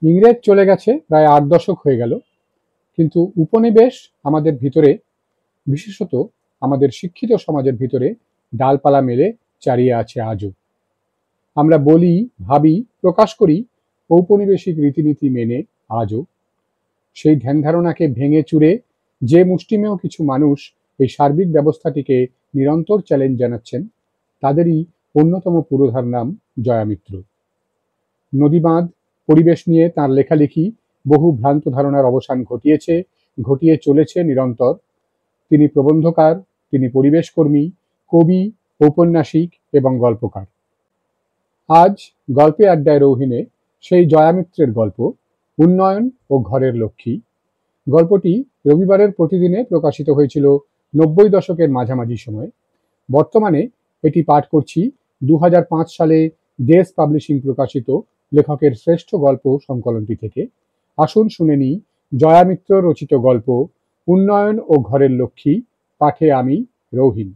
ইংরেজ চলে গেছে প্রায় ৮ দশক হয়ে গেল, কিন্তু উপনিবেশ আমাদের ভিতরে, বিশেষত আমাদের শিক্ষিত সমাজের ভিতরে ডালপালা মেলে চারিয়ে আছে আজও। আমরা বলি, ভাবি, প্রকাশ করি ঔপনিবেশিক রীতিনীতি মেনে আজও। সেই ধ্যান ধারণাকে ভেঙে চুরে যে মুষ্টিমেয় কিছু মানুষ এই সার্বিক ব্যবস্থাটিকে নিরন্তর চ্যালেঞ্জ জানাচ্ছেন, তাদেরই অন্যতম পুরোধার নাম জয়া মিত্র। নদীবাঁধ, পরিবেশ নিয়ে তাঁর লেখালেখি বহু ভ্রান্ত ধারণার অবসান ঘটিয়েছে, ঘটিয়ে চলেছে নিরন্তর। তিনি প্রবন্ধকার, তিনি পরিবেশকর্মী, কবি, ঔপন্যাসিক এবং গল্পকার। আজ গল্পে আড্ডায় রৌহিনে সেই জয়া মিত্রের গল্প উন্নয়ন ও ঘরের লক্ষ্মী। গল্পটি রবিবারের প্রতিদিনে প্রকাশিত হয়েছিল ৯০ দশকের মাঝামাঝি সময়ে। বর্তমানে এটি পাঠ করছি ২০০৫ সালে দেশ পাবলিশিং প্রকাশিত লেখকের শ্রেষ্ঠ গল্প সংকলনটি থেকে। আসুন শুনে নিই জয়া মিত্র রচিত গল্প উন্নয়ন ও ঘরের লক্ষ্মী, পাঠে আমি রৌহিন।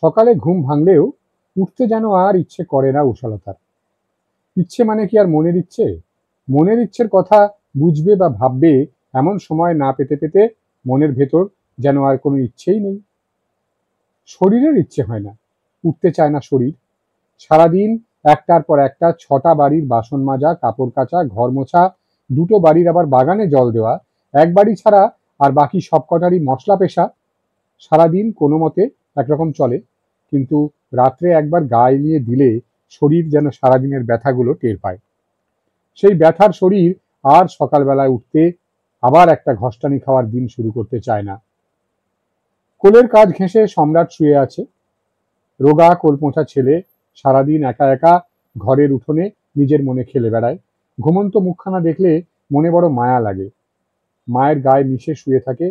সকালে ঘুম ভাঙলেও উঠতে যেন আর ইচ্ছে করে না উষালতার। ইচ্ছে মানে কি আর মনের ইচ্ছে? মনের ইচ্ছের কথা বুঝবে বা ভাববে এমন সময় না পেতে পেতে মনের ভেতর যেন আর কোনো ইচ্ছেই নেই। শরীরের ইচ্ছে হয় না, উঠতে চায় না শরীর। সারাদিন একটার পর একটা ৬টা বাড়ির বাসন মাজা, কাপড় কাচা, ঘর মোছা, ২টো বাড়ির আবার বাগানে জল দেওয়া, এক বাড়ি ছাড়া আর বাকি সবকটারই মশলা পেশা। সারাদিন কোনো মতে একরকম চলে, কিন্তু রাত্রে একবার গা এলিয়ে দিলে শরীর যেন সারাদিনের ব্যথাগুলো টের পায়। সেই ব্যথার শরীর আর সকালবেলায় উঠতে আবার একটা ঘষ্টানি খাওয়ার দিন শুরু করতে চায় না। কোলের কাজ ঘেঁষে সম্রাট শুয়ে আছে। রোগা কোলপোঁছা ছেলে সারাদিন একা একা ঘরের উঠোনে নিজের মনে খেলে বেড়ায়। ঘুমন্ত মুখখানা দেখলে মনে বড় মায়া লাগে। মায়ের গায়ে মিশে শুয়ে থাকে,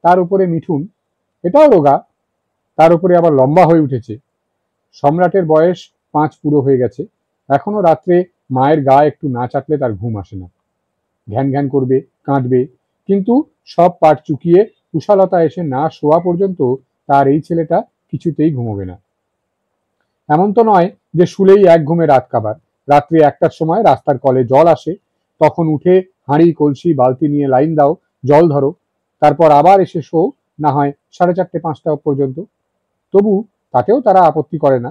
তার উপরে মিঠুন, এটাও রোগা, তার উপরে আবার লম্বা হয়ে উঠেছে। সম্রাটের বয়স ৫ পুরো হয়ে গেছে, এখনো রাত্রে মায়ের গা একটু না চাটলে তার ঘুম আসে না। ঘ্যান ঘ্যান করবে, কাঁদবে, কিন্তু সব পাট চুকিয়ে উষালতা এসে না শোয়া পর্যন্ত তার এই ছেলেটা কিছুতেই ঘুমোবে না। এমন তো নয় যে শুলেই এক ঘুমে রাত কাবার। রাত্রি ১টার সময় রাস্তার কলে জল আসে, তখন উঠে হাঁড়ি, কলসি, বালতি নিয়ে লাইন দাও, জল ধরো, তারপর আবার এসে শো, না হয় ৪:৩০, ৫টা পর্যন্ত। তবু তাতেও তারা আপত্তি করে না।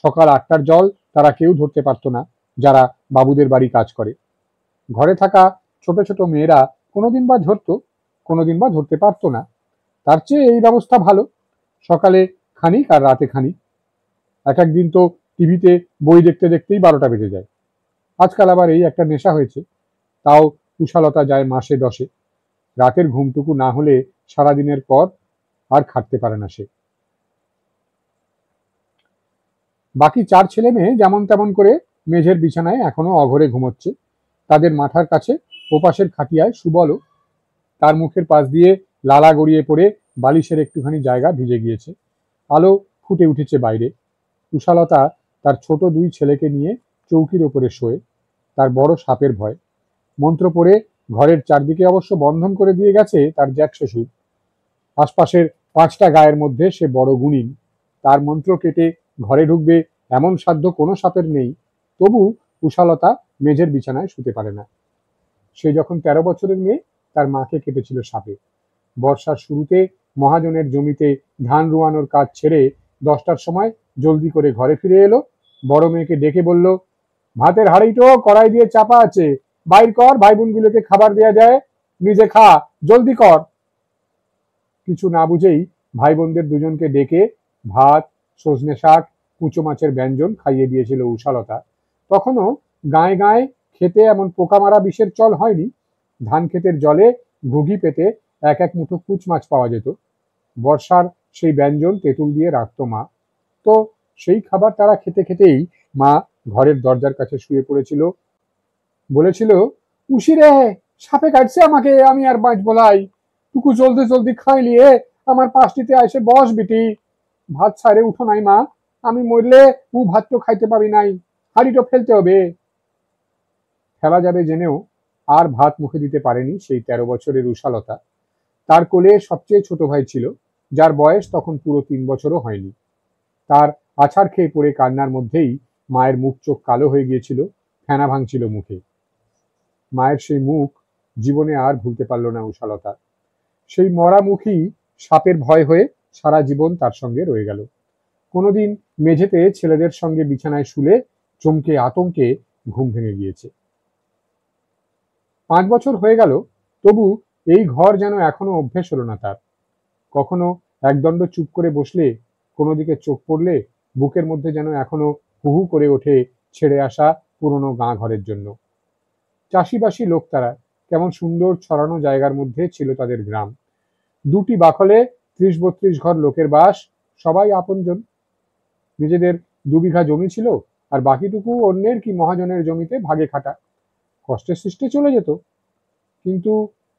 সকাল ৮টার জল তারা কেউ ধরতে পারত না, যারা বাবুদের বাড়ি কাজ করে। ঘরে থাকা ছোট ছোট মেয়েরা কোনোদিন বা ধরত, কোনোদিন বা ধরতে পারতো না। তার চেয়ে এই ব্যবস্থা ভালো, সকালে খানিক আর রাতে খানিক। এক একদিন তো টিভিতে বই দেখতে দেখতেই ১২টা বেজে যায়। আজকাল আবার এই একটা নেশা হয়েছে, তাও উষালতা যায় মাসে ১০-এ। রাতের ঘুমটুকু না হলে সারাদিনের পর আর খাটতে পারে না সে। বাকি ৪ ছেলে মেয়ে যেমন তেমন করে মেঝের বিছানায় এখনো অঘরে ঘুমোচ্ছে। তাদের মাথার কাছে ওপাশের খাটিয়ায় সুবলও, তার মুখের পাশ দিয়ে লালা গড়িয়ে পড়ে বালিশের একটুখানি জায়গা ভিজে গিয়েছে। আলো ফুটে উঠেছে বাইরে। উষালতা তার ছোট ২ ছেলেকে নিয়ে চৌকির ওপরে শোয়। তার বড় সাপের ভয়। মন্ত্র পড়ে ঘরের চারদিকে অবশ্য বন্ধন করে দিয়ে গেছে তার জ্যাঠ শ্বশুর। আশপাশের ৫টা গায়ের মধ্যে সে বড় গুণিন। তার মন্ত্র কেটে ঘরে ঢুকবে এমন সাধ্য কোনো সাপের নেই, তবু উষালতা মেঝের বিছানায় শুতে পারে না। সে যখন ১৩ বছরের মেয়ে, তার মাকে কেটেছিল সাপে। বর্ষার শুরুতে মহাজনের জমিতে ধান রোয়ানোর কাজ ছেড়ে ১০টার সময় জলদি করে ঘরে ফিরে এলো। বড় মেয়েকে ডেকে বলল, ভাতের হাঁড়িটো কড়াই দিয়ে চাপা আছে, বাইর কর, ভাই বোনগুলোকে খাবার দেয়া যায়, নিজে খা, জলদি কর। কিছু না বুঝেই ভাই বোনদের দুজনকে ডেকে ভাত, সজনে শাক, কুচো মাছের ব্যঞ্জন খাইয়ে দিয়েছিল উষালতা। তখনও গায়ে গায়ে খেতে এমন পোকা মারা বিষের চল হয়নি। ধান ক্ষেতের জলে ঘুঘি পেতে এক এক মুঠো কুচ মাছ পাওয়া যেত। বর্ষার সেই ব্যঞ্জন তেঁতুল দিয়ে রাখত মা। তো সেই খাবার তারা খেতে খেতেই মা ঘরের দরজার কাছে শুয়ে পড়েছিল। বলেছিল, উশি রে, সাপে কাটছে আমাকে, আমি আর বাঁচবো লাই, টুকু জলদি জলদি খাই লিয়ে আমার পাশটিতে এসে বস বিটি। ভাত ছাড়ে উঠো নাই মা, আমি মরলে ও ভাত তো খাইতে পাবি নাই, হাঁড়িটো ফেলতে হবে। ফেলা যাবে জেনেও আর ভাত মুখে দিতে পারেনি সেই ১৩ বছরের উষালতা। তার কোলে সবচেয়ে ছোট ভাই ছিল, যার বয়স তখন পুরো ৩ বছরও হয়নি। তার আছাড় খেয়ে পড়ে কান্নার মধ্যেই মায়ের মুখ চোখ কালো হয়ে গিয়েছিল, ফেনা ভাঙছিল মুখে। মায়ের সেই মুখ জীবনে আর ভুলতে পারল না উষালতা। সেই মরা মুখই সাপের ভয় হয়ে সারা জীবন তার সঙ্গে রয়ে গেল। কোনোদিন মেঝেতে ছেলেদের সঙ্গে বিছানায় শুলে চমকে আতঙ্কে ঘুম ভেঙে গিয়েছে। 5 বছর হয়ে গেল, তবু এই ঘর যেন এখনো অভ্যেস হলো না তার। কখনো একদণ্ড চুপ করে বসলে, কোনো দিকে চোখ পড়লে বুকের মধ্যে যেন এখনো হুহু করে ওঠে ছেড়ে আসা পুরনো গাঁ ঘরের জন্য। চাষিবাসী লোক তারা, কেমন সুন্দর ছড়ানো জায়গার মধ্যে ছিল তাদের গ্রাম। 2টি বাকলে 30-32 ঘর লোকের বাস, সবাই আপনজন। নিজেদের 2 বিঘা জমি ছিল, আর বাকিটুকু অন্যের কি মহাজনের জমিতে ভাগে খাটা। কষ্টে সৃষ্টে চলে যেত। কিন্তু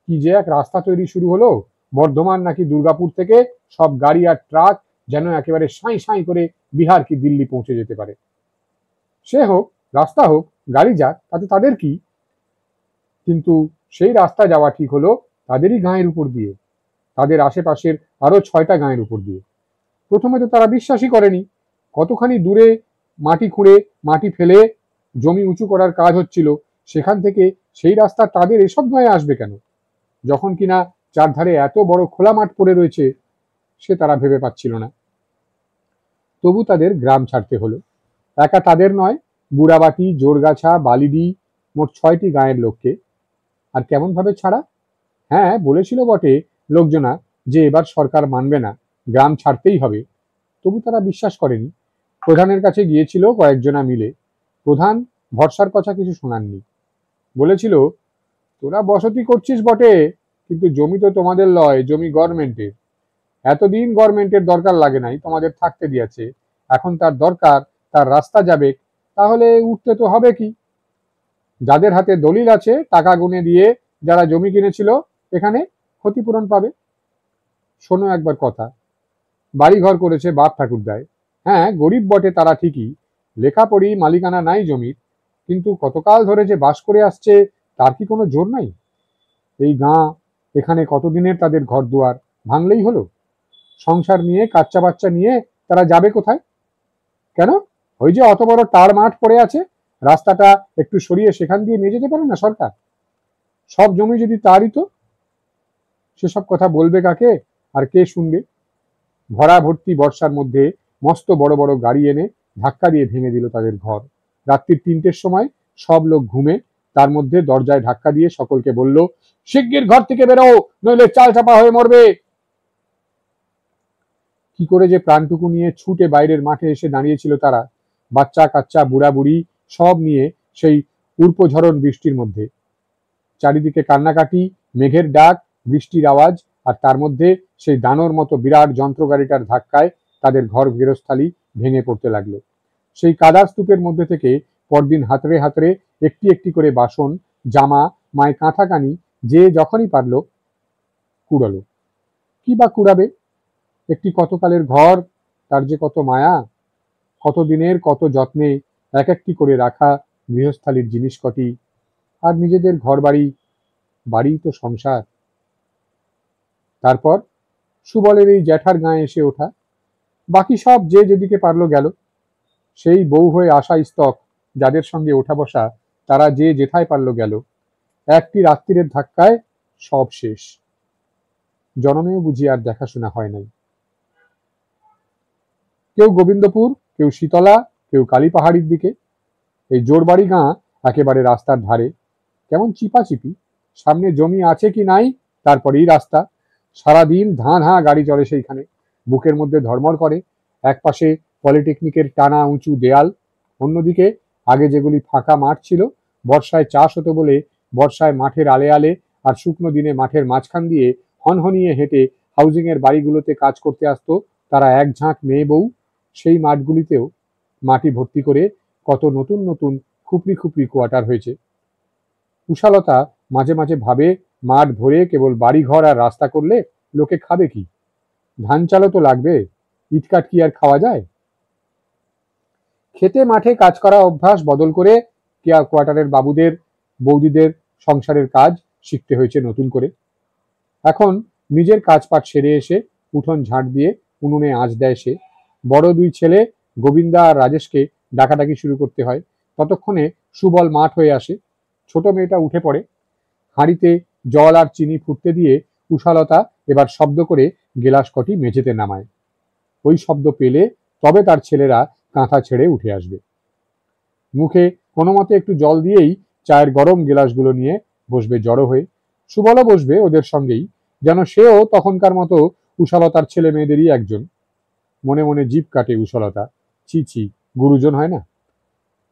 কি যে এক রাস্তা তৈরি শুরু হলো, বর্ধমান নাকি দুর্গাপুর থেকে সব গাড়ি আর ট্রাক যেন একেবারে সাঁই সাঁই করে বিহার কি দিল্লি পৌঁছে যেতে পারে। সে হোক, রাস্তা হোক, গাড়ি যাক, তাতে তাদের কি। কিন্তু সেই রাস্তা যাওয়া ঠিক হলো তাদেরই গাঁয়ের উপর দিয়ে, তাদের আশেপাশের আরো 6টা গাঁয়ের উপর দিয়ে। প্রথমে তো তারা বিশ্বাসই করেনি। কতখানি দূরে মাটি খুঁড়ে মাটি ফেলে জমি উঁচু করার কাজ হচ্ছিল, সেখান থেকে সেই রাস্তা তাদের এসব গাঁয়ে আসবে কেন, যখন কিনা চারধারে এত বড় খোলা মাঠ পড়ে রয়েছে, সে তারা ভেবে পাচ্ছিল না। তবু তাদের গ্রাম ছাড়তে হলো। একা তাদের নয়, বুড়াবাটি, জোরগাছা, বালিডি, মোট 6টি গাঁয়ের লোককে। আর কেমন ভাবে ছাড়া? হ্যাঁ, বলেছিল বটে লোকজনা যে এবার সরকার মানবে না, গ্রাম ছাড়তেই হবে। তবু তারা বিশ্বাস করেনি। প্রধানের কাছে গিয়েছিল কয়েকজনা মিলে। প্রধান ভরসার কথা কিছু শোনাননি। বলেছিল, তোরা বসতি করছিস বটে, কিন্তু জমি তো তোমাদের লয়, জমি গভর্নমেন্টের। এতদিন গভর্নমেন্টের দরকার লাগে নাই, তোমাদের থাকতে দিয়েছে। এখন তার দরকার, তার রাস্তা যাবে, তাহলে উঠতে তো হবে কি। যাদের হাতে দলিল আছে, টাকা গুনে দিয়ে যারা জমি কিনেছিল, এখানে ক্ষতিপূরণ পাবে। শোনো একবার কথা, বাড়ি ঘর করেছে বাপ ঠাকুরদায়। হ্যাঁ, গরিব বটে তারা ঠিকই, লেখাপড়ি, মালিকানা নাই জমির, কিন্তু কতকাল ধরে যে বাস করে আসছে তার কি কোনো জোর নাই? এই গাঁ, এখানে কতদিনের তাদের ঘর দুয়ার, ভাঙলেই হলো। সংসার নিয়ে, কাচ্চা বাচ্চা নিয়ে তারা যাবে কোথায়? কেন? ওই যে অত বড় টার মাঠ পড়ে আছে, রাস্তাটা একটু সরিয়ে সেখান দিয়ে নিয়ে যেতে পারে না সরকার? সব জমি যদি তারই, তো সেসব কথা বলবে কাকে, আর কে শুনবে? ভরা ভর্তি বর্ষার মধ্যে মস্ত বড় বড় গাড়ি এনে ধাক্কা দিয়ে ভেঙে দিল তাদের ঘর। রাত্রি 3টের সময় সব লোক ঘুমে, তার মধ্যে দরজায় ধাক্কা দিয়ে সকলকে বলল, শিগগির ঘর থেকে বেরো, নইলে চাল চাপা হয়ে মরবে। কি করে যে প্রাণটুকু নিয়ে ছুটে বাইরের মাঠে এসে দাঁড়িয়েছিল তারা, বাচ্চা কাচ্চা, বুড়া বুড়ি সব নিয়ে, সেই উর্পঝরণ বৃষ্টির মধ্যে। চারিদিকে কান্নাকাটি, মেঘের ডাক, বৃষ্টির আওয়াজ, আর তার মধ্যে সেই দানোর মতো বিরাট যন্ত্রগাড়িটার ধাক্কায় তাদের ঘর গৃহস্থালী ভেঙে পড়তে লাগলো। সেই কাদার স্তূপের মধ্যে থেকে পরদিন হাতড়ে হাতড়ে একটি একটি করে বাসন, জামা, মায় কাঁথা কানি যে যখনই পারল কুড়ালো। কি বা কুড়াবে? একটি কতকালের ঘর, তার যে কত মায়া, কত দিনের কত যত্নে এক একটি করে রাখা গৃহস্থালীর জিনিস কটি, আর নিজেদের ঘর বাড়ি, বাড়ি তো সংসার। তারপর সুবলের এই জ্যাঠার গায়ে এসে ওঠা, বাকি সব যে যেদিকে পারলো গেল। সেই বউ হয়ে আসা স্তক, যাদের সঙ্গে ওঠা বসা, তারা যে যেথায় পারলো গেল। একটি রাত্রিরের ধাক্কায় সব শেষ। জনমেও বুঝি আর দেখাশোনা হয় নাই। কেউ গোবিন্দপুর, কেউ শীতলা, কেউ কালীপাহাড়ির দিকে। এই জোরবাড়ি গাঁ একেবারে রাস্তার ধারে, কেমন চিপাচিপি। সামনে জমি আছে কি নাই, তারপরেই রাস্তা। সারাদিন ধাঁ ধাঁ গাড়ি চলে সেইখানে, বুকের মধ্যে ধর্মর করে। এক পাশে পলিটেকনিকের টানা উঁচু দেয়াল, অন্যদিকে আগে যেগুলি ফাঁকা মাঠ ছিল, বর্ষায় চাষ হতো বলে বর্ষায় মাঠের আলে আলে আর শুকনো দিনে মাঠের মাঝখান দিয়ে হনহনিয়ে হেঁটে হাউজিংয়ের বাড়িগুলোতে কাজ করতে আসতো তারা এক ঝাঁক মেয়ে বউ। সেই মাঠগুলিতেও মাটি ভর্তি করে কত নতুন নতুন খুপড়ি খুপড়ি কোয়ার্টার হয়েছে। উষালতা মাঝে মাঝে ভাবে, মাঠ ভরে কেবল বাড়িঘর আর রাস্তা করলে লোকে খাবে কি? ধান চালও তো লাগবে, ইটকাঠ কি আর খাওয়া যায়? খেতে মাঠে কাজ করা অভ্যাস বদল করে কোয়ার্টারের বাবুদের, বৌদিদের সংসারের কাজ শিখতে হয়েছে নতুন করে। এখন নিজের কাজ পাট সেরে এসে উঠোন ঝাঁট দিয়ে উনুনে আঁচ দেয় সে। বড় 2 ছেলে গোবিন্দা আর রাজেশকে ডাকাডাকি শুরু করতে হয়। ততক্ষণে সুবল মাঠ হয়ে আসে। ছোট মেয়েটা উঠে পড়ে। হাঁড়িতে জল আর চিনি ফুটতে দিয়ে উষালতা এবার শব্দ করে গেলাস কটি মেঝেতে নামায়। ওই শব্দ পেলে তবে তার ছেলেরা কাঁথা ছেড়ে উঠে আসবে। মুখে কোনো মতে একটু জল দিয়েই চায়ের গরম গেলাসগুলো নিয়ে বসবে জড়ো হয়ে। সুবলও বসবে ওদের সঙ্গেই, যেন সেও তখনকার মতো উষালতার ছেলে মেয়েদেরই একজন। মনে মনে জিভ কাটে উষালতা। ছি ছি, গুরুজন হয় না?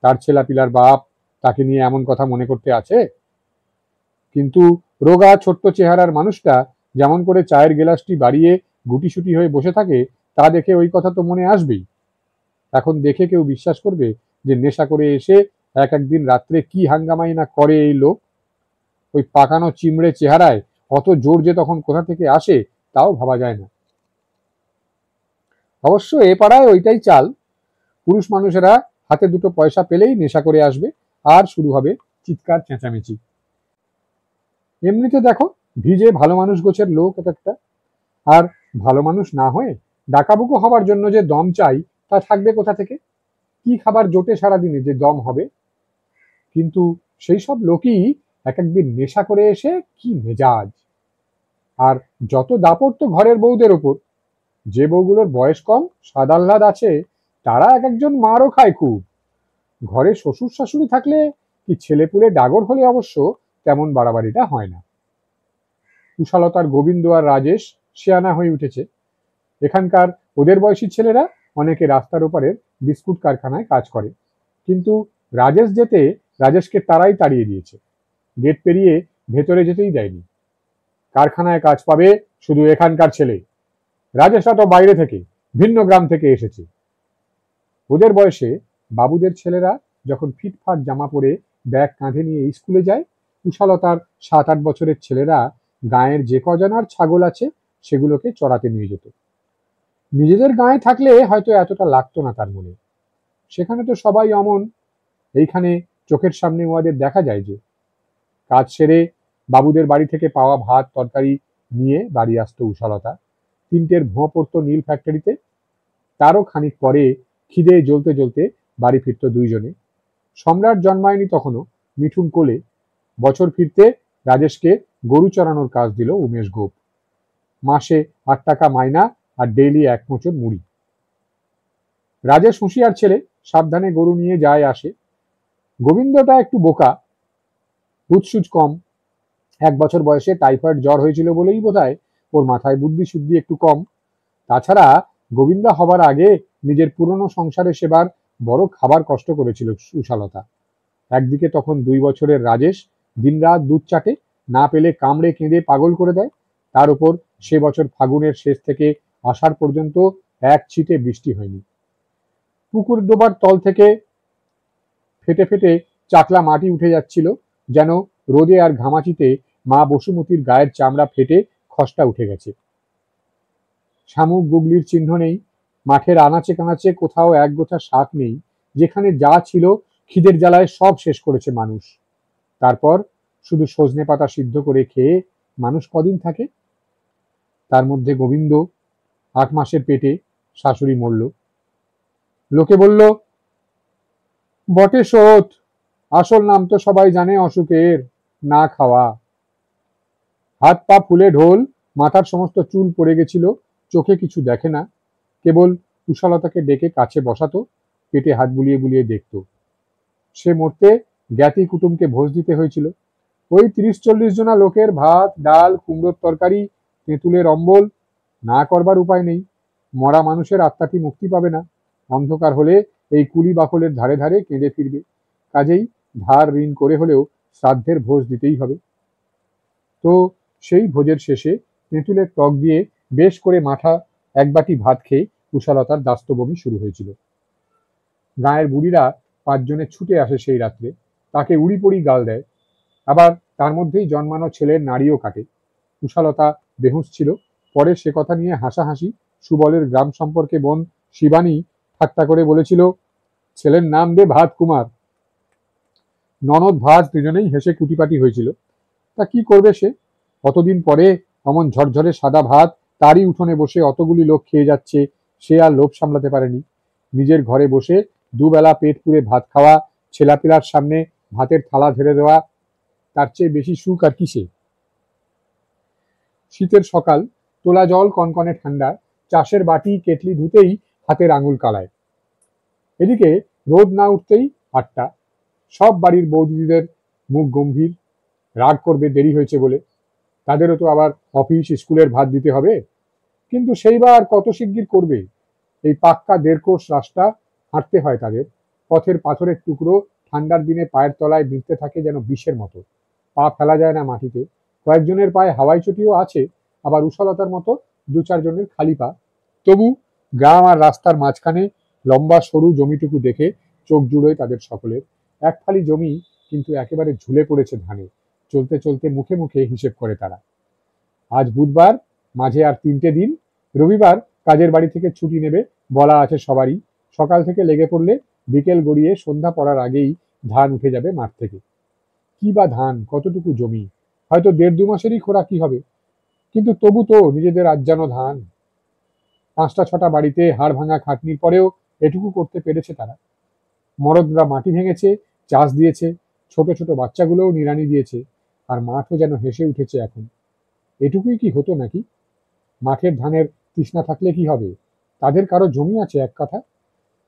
তার ছেলাপিলার বাপ তাকে নিয়ে এমন কথা মনে করতে আছে? কিন্তু রোগা ছোট্ট চেহারার মানুষটা যেমন করে চায়ের গেলাসটি বাড়িয়ে গুটিসুটি হয়ে বসে থাকে, তা দেখে ওই কথা তো মনে আসবেই। এখন দেখে কেউ বিশ্বাস করবে যে নেশা করে এসে এক একদিন রাত্রে কি হাঙ্গামাই না করে এই লোক? ওই পাকানো চিমড়ে চেহারায় অত জোর যে তখন কোথা থেকে আসে তাও ভাবা যায় না। অবশ্য এ পাড়ায় ওইটাই চাল। পুরুষ মানুষেরা হাতে দুটো পয়সা পেলেই নেশা করে আসবে, আর শুরু হবে চিৎকার চেঁচামেচি। এমনিতে দেখো, ভিজে ভালো মানুষ গোছের লোক এক একটা। আর ভালো মানুষ না হয়ে ডাকাবুকো হবার জন্য যে দম চাই, তা থাকবে কোথা থেকে? কি খাবার জোটে সারাদিনে যে দম হবে? কিন্তু সেই সব লোকই এক একদিন নেশা করে এসে কি মেজাজ! আর যত দাপট তো ঘরের বউদের ওপর। যে বউগুলোর বয়স কম, সাদাহ্লাদ আছে, তারা এক একজন মারও খায় খুব। ঘরে শ্বশুর শাশুড়ি থাকলে কি ছেলেপুলে ডাগর হলে অবশ্য তেমন বাড়াবাড়িটা হয় না। কুশালতার গোবিন্দ আর রাজেশ শেয়ানা হয়ে উঠেছে। এখানকার ওদের বয়সী ছেলেরা অনেকে রাস্তার ওপারের বিস্কুট কারখানায় কাজ করে, কিন্তু রাজেশ যেতে রাজেশকে তারাই তাড়িয়ে দিয়েছে। গেট পেরিয়ে ভেতরে যেতেই দেয়নি। কারখানায় কাজ পাবে শুধু এখানকার ছেলে। রাজেশরা তো বাইরে থেকে, ভিন্ন গ্রাম থেকে এসেছে। ওদের বয়সে বাবুদের ছেলেরা যখন ফিটফাট জামা পরে ব্যাগ কাঁধে নিয়ে স্কুলে যায়, কুশালতার 7-8 বছরের ছেলেরা গাঁয়ের যে কজনার ছাগল আছে সেগুলোকে চড়াতে নিয়ে যেত। নিজেদের গাঁয়ে থাকলে হয়তো এতটা লাগতো না তার মনে। সেখানে তো সবাই অমন। এইখানে চোখের সামনে ওদের দেখা যায় যে। কাজ সেরে বাবুদের বাড়ি থেকে পাওয়া ভাত তরকারি নিয়ে বাড়ি আসতো উষালতা। 3টের ভোঁ পড়তো নীল ফ্যাক্টরিতে। তারও খানিক পরে খিদে জ্বলতে জ্বলতে বাড়ি ফিরত দুইজনে। সম্রাট জন্মায়নি তখনও, মিঠুন কোলে। বছর ফিরতে রাজেশকে গরু চড়ানোর কাজ দিল উমেশ গোপ। মাসে 8 টাকা মাইনা আর ডেইলি 1 মোচড় মুড়ি। রাজেশ হুঁশিয়ার ছেলে, সাবধানে গরু নিয়ে যায় আসে। গোবিন্দটা একটু বোকা, বুঝসুঝ কম। 1 বছর বয়সে টাইফয়েড জ্বর হয়েছিল বলেই বোধহয় ওর মাথায় বুদ্ধি শুদ্ধি একটু কম। তাছাড়া গোবিন্দা হবার আগে নিজের পুরনো সংসারে সেবার বড় খাবার কষ্ট করেছিল উষালতা। একদিকে তখন 2 বছরের রাজেশ দিনরাত দুধ চাটে, না পেলে কামড়ে কেঁদে পাগল করে দেয়। তার উপর সে বছর ফাগুনের শেষ থেকে আষাঢ় পর্যন্ত এক ছিটে বৃষ্টি হয়নি। পুকুর ডোবার তল থেকে ফেটে ফেটে চাকলা মাটি উঠে যাচ্ছিল, যেন রোদে আর ঘামাচিতে মা বসুমতীর গায়ের চামড়া ফেটে খসটা উঠে গেছে। শামুক গুগলির চিহ্ন নেই। মাঠের আনাচে কানাচে কোথাও এক গোছা শাক নেই। যেখানে যা ছিল খিদের জ্বালায় সব শেষ করেছে মানুষ। তারপর শুধু সজনে পাতা সিদ্ধ করে খেয়ে মানুষ কদিন থাকে? তার মধ্যে গোবিন্দ 8 মাসের পেটে, শাশুড়ি মরল। লোকে বলল, বটে শোধ, আসল নাম তো সবাই জানে অসুখের, না খাওয়া। হাত পা ফুলে ঢোল, মাথার সমস্ত চুল পড়ে গেছিল, চোখে কিছু দেখে না। কেবল কুশালতাকে ডেকে কাছে বসাতো, পেটে হাত বুলিয়ে বুলিয়ে দেখত। সে মরতে জ্ঞাতি কুটুমকে ভোজ দিতে হয়েছিল। ওই 30-40 জনা লোকের ভাত ডাল কুমড়োর তরকারি তেঁতুলের অম্বল। না করবার উপায় নেই। মরা মানুষের আত্মাটি মুক্তি পাবে না। অন্ধকার হলে এই কুলি বাকলের ধারে ধারে কেঁদে ফিরবে। কাজেই ধার ঋণ করে হলেও শ্রাদ্ধের ভোজ দিতেই হবে। তো সেই ভোজের শেষে তেঁতুলের টক দিয়ে বেশ করে মাঠা 1 বাটি ভাত খেয়ে কুশালতার দাস্ত বমি শুরু হয়েছিল। গাঁয়ের বুড়িরা 5 জনে ছুটে আসে সেই রাত্রে, তাকে উড়ি পড়ি গাল দেয়। আবার তার মধ্যেই জন্মানো ছেলের নাড়িও কাটে। কুশালতা বেহুঁশ ছিল। পরে সে কথা নিয়ে হাসাহাসি। সুবলের গ্রাম সম্পর্কে বোন শিবানী ঠাট্টা করে বলেছিল, ছেলের নাম দে ভাত কুমার। ননদ ভাজ দুজনেই হেসে কুটিপাটি হয়েছিল। তা কি করবে সে? কতদিন পরে অমন ঝরঝরে সাদা ভাত তারই উঠোনে বসে অতগুলি লোক খেয়ে যাচ্ছে, সে আর লোভ সামলাতে পারেনি। নিজের ঘরে বসে দুবেলা পেট পুড়ে ভাত খাওয়া, ছেলাপিলার সামনে ভাতের থালা ধরে দেওয়া, তার চেয়ে বেশি সুখ আর কিসে? শীতের সকাল, তোলা জল কনকনে ঠান্ডা, চাষের বাটি কেটলি ধুতেই হাতের আঙুল কালায়। এদিকে রোদ না উঠতেই ৮টা, সব বাড়ির বৌদিদের মুখ গম্ভীর, রাগ করবে দেরি হয়েছে বলে, তাদেরও তো আবার অফিস স্কুলের ভাত দিতে হবে। কিন্তু সেইবার কত শিগগির করবে? এই পাক্কা ১.৫ কোষ রাস্তা হাঁটতে হয় তাদের। পথের পাথরের টুকরো ঠান্ডার দিনে পায়ের তলায় বিঁধতে থাকে যেন বিষের মতো। পা ফেলা যায় না মাটিতে। কয়েকজনের পায়ে হাওয়াই চটিও আছে, আবার উষালতার মতো ২-৪ জনের খালি পা। তবু গ্রাম আর রাস্তার মাঝখানে লম্বা সরু জমিটুকু দেখে চোখ জুড়োয় তাদের সকলের। এক ফালি জমি কিন্তু একেবারে ঝুলে পড়েছে ধানে। চলতে চলতে মুখে মুখে হিসেব করে তারা। আজ বুধবার, মাঝে আর ৩টে দিন। রবিবার কাজের বাড়ি থেকে ছুটি নেবে বলা আছে সবারই। সকাল থেকে লেগে পড়লে বিকেল গড়িয়ে সন্ধ্যা পড়ার আগেই ধান উঠে যাবে মাঠ থেকে। কি বা ধান, কতটুকু জমি, হয়তো ১.৫-২ মাসেরই খোরাকি হবে, কিন্তু তবু তো নিজেদের আজ্জানো ধান। ৫টা-৬টা বাড়িতে হাড় ভাঙা খাটনির পরেও এটুকু করতে পেরেছে তারা। মরদরা মাটি ভেঙেছে, চাষ দিয়েছে, ছোট ছোট বাচ্চাগুলোও নিড়ানি দিয়েছে, আর মাঠও যেন হেসে উঠেছে এখন। এটুকুই কি হতো নাকি? মাঠের ধানের তৃষ্ণা থাকলে কি হবে? তাদের কারো জমি আছে এক কথা?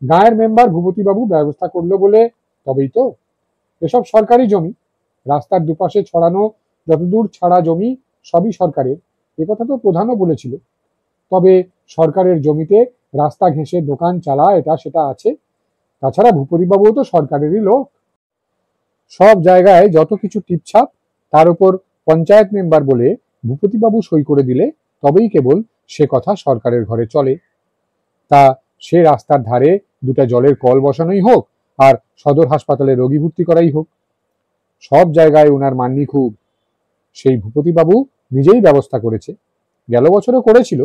গাঁয়ের মেম্বার ভূপতিবাবু ব্যবস্থা করলো বলে তবেই তো। এসব সরকারি জমি, রাস্তার দুপাশে ছড়ানো যতদূর ছাড়া জমি সবই সরকারের, একথা তো প্রধানও বলেছিল। তবে সরকারের জমিতে রাস্তা ঘেঁষে দোকান চালা, এটা সেটা আছে। তাছাড়া ভূপতিবাবুও তো সরকারেরই লোক। সব জায়গায় যত কিছু টিপছাপ, তার উপর পঞ্চায়েত মেম্বার বলে ভূপতিবাবু সই করে দিলে তবেই কেবল সে কথা সরকারের ঘরে চলে। তা সে রাস্তার ধারে ২টা জলের কল বসানোই হোক, আর সদর হাসপাতালে রোগী ভর্তি করাই হোক, সব জায়গায় ওনার মান্যি খুব। সেই ভূপতিবাবু নিজেই ব্যবস্থা করেছে, গেল বছরও করেছিল।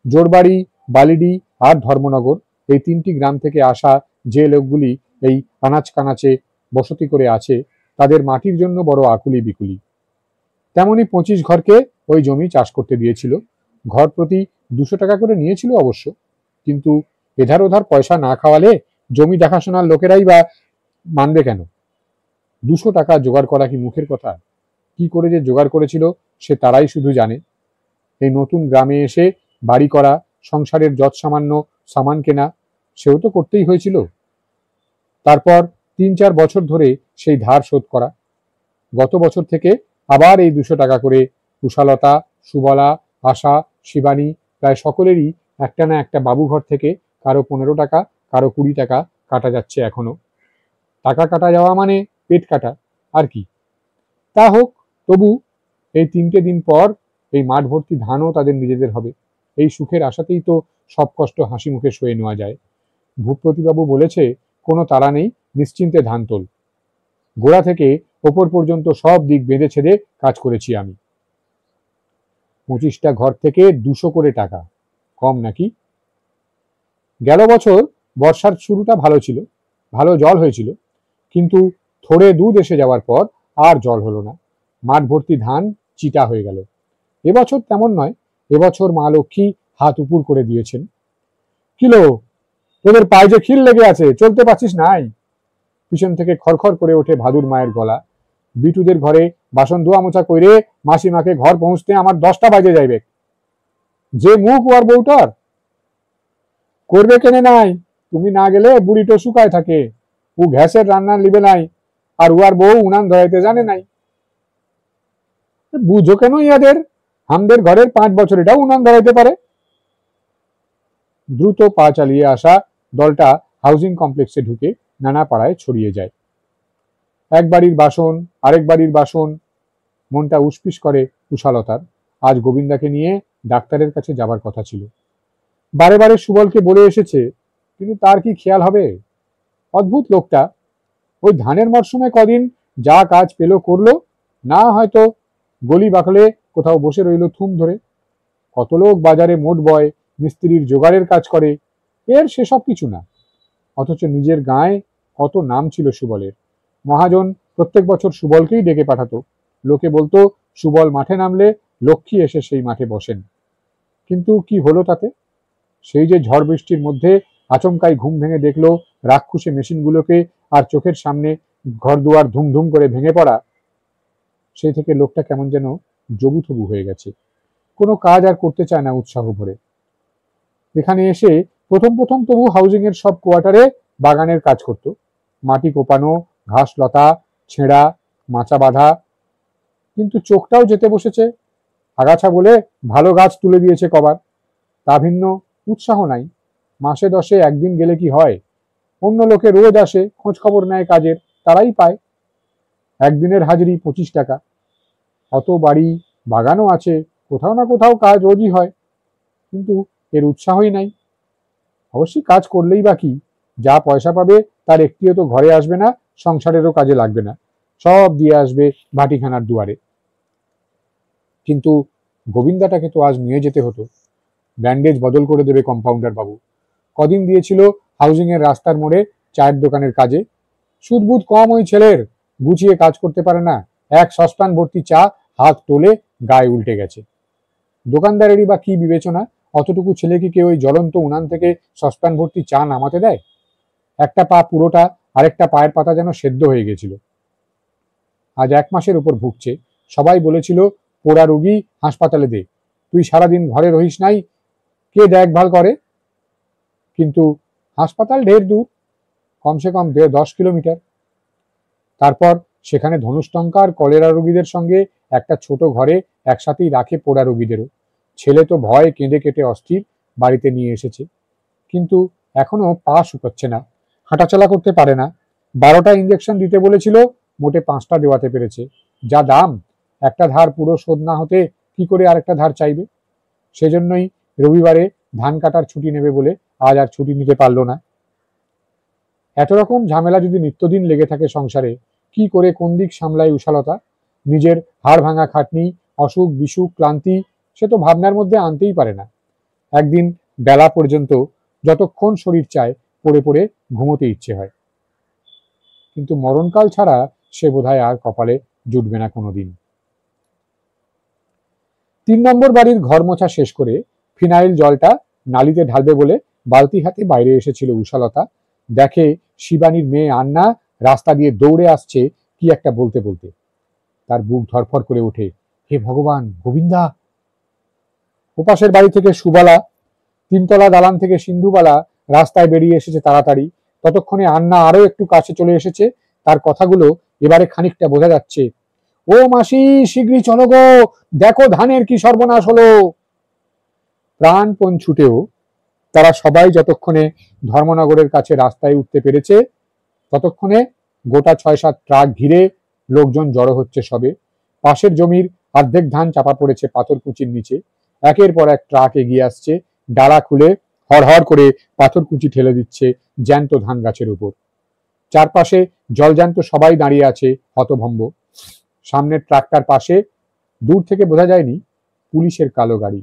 জোরবাড়ি, বালিডি আর ধর্মনগর, এই ৩টি গ্রাম থেকে আসা যে লোকগুলি এই আনাচ কানাচে বসতি করে আছে, তাদের মাটির জন্য বড় আকুলি বিকুলি। তেমনি ২৫ ঘরকে ওই জমি চাষ করতে দিয়েছিল। ঘর প্রতি ২০০ টাকা করে নিয়েছিল অবশ্য, কিন্তু এধার ওধার পয়সা না খাওয়ালে জমি দেখাশোনার লোকেরাই বা মানবে কেন? ২০০ টাকা জোগাড় করা কি মুখের কথা? কি করে যে জোগাড় করেছিল সে তারাই শুধু জানে। এই নতুন গ্রামে এসে বাড়ি করা, সংসারের যৎ সামান্য সামান কেনা, সেও তো করতেই হয়েছিল। তারপর ৩-৪ বছর ধরে সেই ধার শোধ করা। গত বছর থেকে আবার এই ২০০ টাকা করে উষালতা, সুবলা, আশা, শিবানী প্রায় সকলেরই একটা না একটা বাবুঘর থেকে কারো ১৫ টাকা, কারো ২০ টাকা কাটা যাচ্ছে এখনো। টাকা কাটা যাওয়া মানে পেট কাটা, আর কি। তা হোক, তবু এই ৩টে দিন পর এই মাঠ ভর্তি ধানও তাদের নিজেদের হবে। এই সুখের আশাতেই তো সব কষ্ট হাসি মুখে সয়ে নেওয়া যায়। ভূপতিবাবু বলেছে, কোনো তাড়া নেই, নিশ্চিন্তে ধান তোল। গোড়া থেকে ওপর পর্যন্ত সব দিক বেঁধে ছেড়ে কাজ করেছি আমি। ২৫টা ঘর থেকে ২০০ করে টাকা, কম নাকি? গেল বছর বর্ষার শুরুটা ভালো ছিল, ভালো জল হয়েছিল, কিন্তু থোড়ে দুধ এসে যাওয়ার পর আর জল হলো না। মাঠ ভর্তি ধান চিটা হয়ে গেল। এবছর তেমন নয়, এবছর মা লক্ষ্মী হাত উপুর করে দিয়েছেন। কিলো, তোদের পায়ে যে খিল লেগে আছে, চলতে পারছিস নাই? পিছন থেকে খড়খড় করে ওঠে ভাদুর মায়ের গলা। বিটুদের ঘরে বাসন ধোয়া মোছা কইরে মাসিমাকে ঘর পৌঁছতে আমার 10টা বাজে যাইবে। যে মুখ ওর বউটার, করবে কেনে নাই, তুমি না গেলে বুড়িটো শুকায় থাকে। ও গ্যাসের রান্না লিবে নাই, আর উয়ার বউ উনান ধরাইতে জানে নাই। বুঝো কেন ইয়াদের? আমাদের ঘরের 5 বছর এটাও উনান ধরাইতে পারে। দ্রুত পা চালিয়ে আসা দলটা হাউজিং কমপ্লেক্সে ঢুকে নানা পাড়ায় ছড়িয়ে যায়। এক বাড়ির বাসন, আরেক বাড়ির বাসন। মনটা উসপিস করে উষালতার। আজ গোবিন্দাকে নিয়ে ডাক্তারের কাছে যাবার কথা ছিল। বারে বারে সুবলকে বলে এসেছে, কিন্তু তার কি খেয়াল হবে? অদ্ভুত লোকটা। ওই ধানের মরশুমে কদিন যা কাজ পেল করলো, না হয়তো গলি বাকলে কোথাও বসে রইল থুম ধরে। কত লোক বাজারে মোট বয়, মিস্ত্রির জোগাড়ের কাজ করে, এর সেসব কিছু না। অথচ নিজের গায়ে কত নাম ছিল সুবলের। মহাজন প্রত্যেক বছর সুবলকেই ডেকে পাঠাতো। লোকে বলতো, সুবল মাঠে নামলে লক্ষ্মী এসে সেই মাঠে বসেন। কিন্তু কি হলো তাতে? সেই যে ঝড় বৃষ্টির মধ্যে আচমকাই ঘুম ভেঙে দেখলো রাক্ষসে মেশিনগুলোকে আর চোখের সামনে ঘরদুয়ার ধুমধুম করে ভেঙে পড়া। সেই থেকে লোকটা কেমন যেন জবুথবু হয়ে গেছে, কোনো কাজ আর করতে চায় না উৎসাহ ভরে। এখানে এসে প্রথম প্রথম তবু হাউজিং এর সব কোয়ার্টারে বাগানের কাজ করত, মাটি কোপানো, ঘাস লতা ছেঁড়া, মাচা বাঁধা। কিন্তু চোখটাও যেতে বসেছে, আগাছা বলে ভালো গাছ তুলে দিয়েছে কবার, তা ভিন্ন উৎসাহ নাই। মাসে 10-এ একদিন গেলে কি হয়, অন্য লোকে রোজ আসে, খোঁজ খবর নেয় কাজের, তারাই পায়। একদিনের হাজিরি 25 টাকা। অত বাড়ি বাগানও আছে, কোথাও না কোথাও কাজ রোজই হয়, কিন্তু এর উৎসাহই নাই। অবশ্যই কাজ করলেই বা কি, যা পয়সা পাবে তার একটিও তো ঘরে আসবে না, সংসারেরও কাজে লাগবে না, সব দিয়ে আসবে ভাটিখানার দুয়ারে। কিন্তু গোবিন্দাটাকে তো আজ নিয়ে যেতে হতো, ব্যান্ডেজ বদল করে দেবে কম্পাউন্ডার বাবু। কদিন দিয়েছিল হাউজিং এর রাস্তার মোড়ে চায়ের দোকানের কাজে, সুদবুদ কম ওই ছেলের, গুছিয়ে কাজ করতে পারে না, এক সসপ্যান ভর্তি চা হাত তোলে গায়ে উল্টে গেছে। দোকানদারেরই বা কি বিবেচনা, অতটুকু ছেলেকে কেউ ওই জ্বলন্ত উনান থেকে সসপ্যান ভর্তি চা নামাতে দেয়? একটা পা পুরোটা, আরেকটা পায়ের পাতা যেন সেদ্ধ হয়ে গেছিল। আজ 1 মাসের উপর ভুগছে, সবাই বলেছিল পোড়া রোগী হাসপাতালে দে, তুই সারাদিন ঘরে রহিস নাই, কে দেখভাল করে? কিন্তু হাসপাতাল ঢের দূর, কমসে কম 10 কিলোমিটার। তারপর সেখানে ধনুষ্টঙ্কার কলেরা রোগীদের সঙ্গে একটা ছোট ঘরে একসাথেই রাখে পোড়া রোগীদেরও। ছেলে তো ভয় কেঁদে কেটে অস্থির, বাড়িতে নিয়ে এসেছে, কিন্তু এখনো পা শুকোচ্ছে না, হাঁটাচলা করতে পারে না। 12টা ইঞ্জেকশন দিতে বলেছিল, মোটে 5টা দেওয়াতে পেরেছে। যা দাম, একটা ধার পুরো শোধ না হতে কি করে আরেকটা ধার চাইবে? সেজন্যই রবিবারে ধান কাটার ছুটি নেবে বলে আজ আর ছুটি নিতে পারলো না। এত রকম ঝামেলা যদি নিত্যদিন লেগে থাকে সংসারে, কি করে কোন দিক সামলায় উষালতা? নিজের হাড় ভাঙা খাটনি, অসুখ বিসুখ ক্লান্তি, সে তো ভাবনার মধ্যে আনতেই পারে না। একদিন বেলা পর্যন্ত যতক্ষণ শরীর চায় পড়ে পড়ে ঘুমোতে ইচ্ছে হয়, কিন্তু মরণকাল ছাড়া সে বোধহয় আর কপালে জুটবে না কোনোদিন। 3 নম্বর বাড়ির ঘর মোছা শেষ করে ফিনাইল জলটা নালিতে ঢালবে বলে বালতি হাতে বাইরে এসেছিল উষালতা। দেখে শিবানীর মেয়ে আন্না রাস্তা দিয়ে দৌড়ে আসছে কি একটা বলতে বলতে। তার বুক ধরফর করে ওঠে, হে ভগবান, গোবিন্দা! ওপাশের বাড়ি থেকে সুবালা, 3তলা দালান থেকে সিন্ধুবালা রাস্তায় বেরিয়ে এসেছে তাড়াতাড়ি। ততক্ষণে আন্না আরো একটু কাছে চলে এসেছে, তার কথাগুলো এবারে খানিকটা বোঝা যাচ্ছে। ও মাসি, শীঘ্রই চলো গো, দেখো ধানের কি সর্বনাশ হলো। প্রাণপণ ছুটেও তারা সবাই যতক্ষণে ধর্মনগরের কাছে রাস্তায় উঠতে পেরেছে, ততক্ষণে গোটা 6-7 ট্রাক ঘিরে লোকজন জড়ো হচ্ছে সবে। পাশের জমির অর্ধেক ধান চাপা পড়েছে পাথরকুচির নিচে। একের পর এক ট্রাক এগিয়ে আসছে, ডালা খুলে হড়হড় করে পাথরকুচি ঠেলে দিচ্ছে জ্যান্ত ধান গাছের উপর। চারপাশে জলজ্যান্ত সবাই দাঁড়িয়ে আছে হতভম্ব। সামনের ট্রাকটার পাশে দূর থেকে বোঝা যায়নি পুলিশের কালো গাড়ি,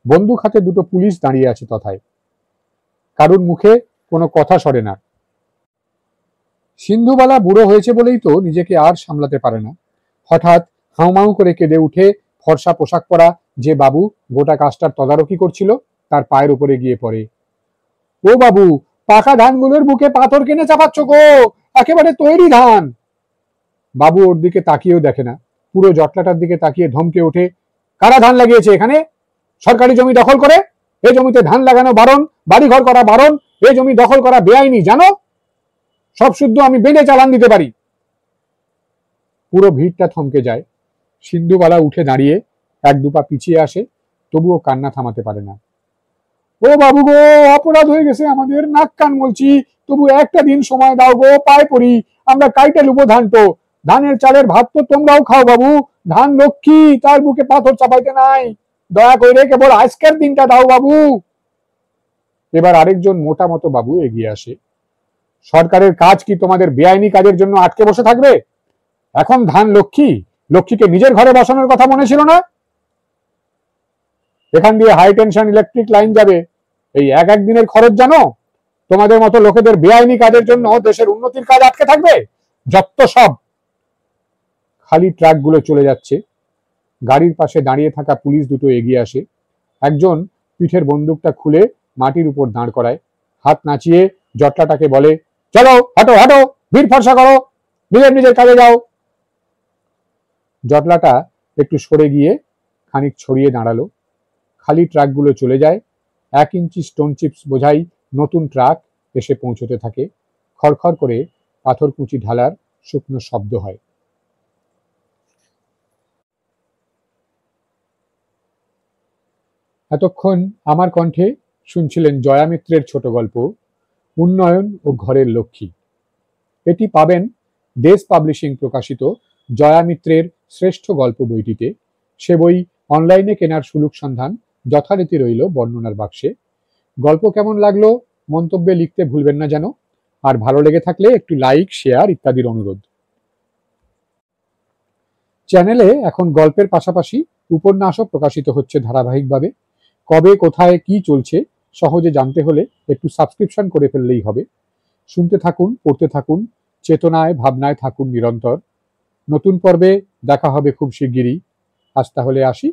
বন্দুক হাতে 2টো পুলিশ দাঁড়িয়ে আছে তথায়। কারুর মুখে কোনো কথা সরে না। সিন্ধুবালা বুড়ো হয়েছে বলেই তো নিজেকে আর সামলাতে পারে না। হঠাৎ হাউমাউ করে কেঁদে উঠে ফর্সা পোশাক পরা যে বাবু গোটা কাজটার তদারকি করছিল তার পায়ের উপরে গিয়ে পড়ে। ও বাবু, পাকা ধানগুলোর বুকে পাথর কেনে চাপাচ্ছ গো, একেবারে তৈরি ধান। বাবু ওর দিকে তাকিয়েও দেখে না, পুরো জটলাটার দিকে তাকিয়ে ধমকে ওঠে, কারা ধান লাগিয়েছে এখানে? সরকারি জমি দখল করে? এ জমিতে ধান লাগানো বারণ, বাড়িঘর করা বারণ, এ জমি দখল করা বেআইনি, জানো? সব শুদ্ধ আমি বেঁধে চালান দিতে পারি। পুরো ভিড়টা থমকে যায়। সিন্ধুবালা উঠে দাঁড়িয়ে 1-2 পা পিছিয়ে আসে, তবুও কান্না থামাতে পারে না। ও বাবু গো, অপরাধ হয়ে গেছে আমাদের, নাক কান বলছি, তবু একটা দিন সময় দাও গো, পায়ে পড়ি, আমরা কাইটে লুবো ধান তো, ধানের চালের ভাত তো তোমরাও খাও বাবু, ধান লক্ষ্মী, তার বুকে পাথর চাপাইতে নাই, দয়া করে কেবল আজকের দিনটা দাও বাবু। এবার আরেকজন মোটা মতো বাবু এগিয়ে আসে। সরকারের কাজ কি তোমাদের বেআইনি কাজের জন্য আটকে বসে থাকবে? এখন ধান লক্ষ্মী, লক্ষ্মীকে নিজের ঘরে বসানোর কথা মনে ছিল না? এখান দিয়ে হাই টেনশন ইলেকট্রিক লাইন যাবে, এই এক দিনের খরচ জানো? তোমাদের মতো লোকেদের বেআইনি কাজের জন্য দেশের উন্নতির কাজ আটকে থাকবে? যত সব। খালি ট্রাকগুলো চলে যাচ্ছে। গাড়ির পাশে দাঁড়িয়ে থাকা পুলিশ দুটো এগিয়ে আসে। একজন পিঠের বন্দুকটা খুলে মাটির উপর দাঁড় করায়, হাত নাচিয়ে জটলাটাকে বলে, চলো হাঁটো হাঁটো, ভিড় ফর্সা করো, নিজের নিজের কাজে যাও। জটলাটা একটু সরে গিয়ে খানিক ছড়িয়ে দাঁড়ালো। খালি ট্রাকগুলো চলে যায়। 1 ইঞ্চি স্টোন চিপস বোঝাই নতুন ট্রাক এসে পৌঁছতে থাকে। খড়খড় করে পাথরকুচি ঢালার শুকনো শব্দ হয়। এতক্ষণ আমার কণ্ঠে শুনছিলেন জয়া মিত্রের ছোট গল্প উন্নয়ন ও ঘরের লক্ষ্মী। এটি পাবেন দেশ পাবলিশিং প্রকাশিত জয়া মিত্রের শ্রেষ্ঠ গল্প বইটিতে। সে বই অনলাইনে কেনার সুলুক সন্ধান যথারীতি রইল বর্ণনার বাক্সে। গল্প কেমন লাগলো মন্তব্যে লিখতে ভুলবেন না যেন। আর ভালো লেগে থাকলে একটু লাইক, শেয়ার ইত্যাদির অনুরোধ। চ্যানেলে এখন গল্পের পাশাপাশি উপন্যাসও প্রকাশিত হচ্ছে ধারাবাহিকভাবে। কবে কোথায় কি চলছে সহজে জানতে হলে একটু সাবস্ক্রিপশন করে ফেললেই হবে। শুনতে থাকুন, পড়তে থাকুন, চেতনায় ভাবনায় থাকুন নিরন্তর। নতুন পর্বে দেখা হবে খুব শিগগিরই। আজ তাহলে আসি।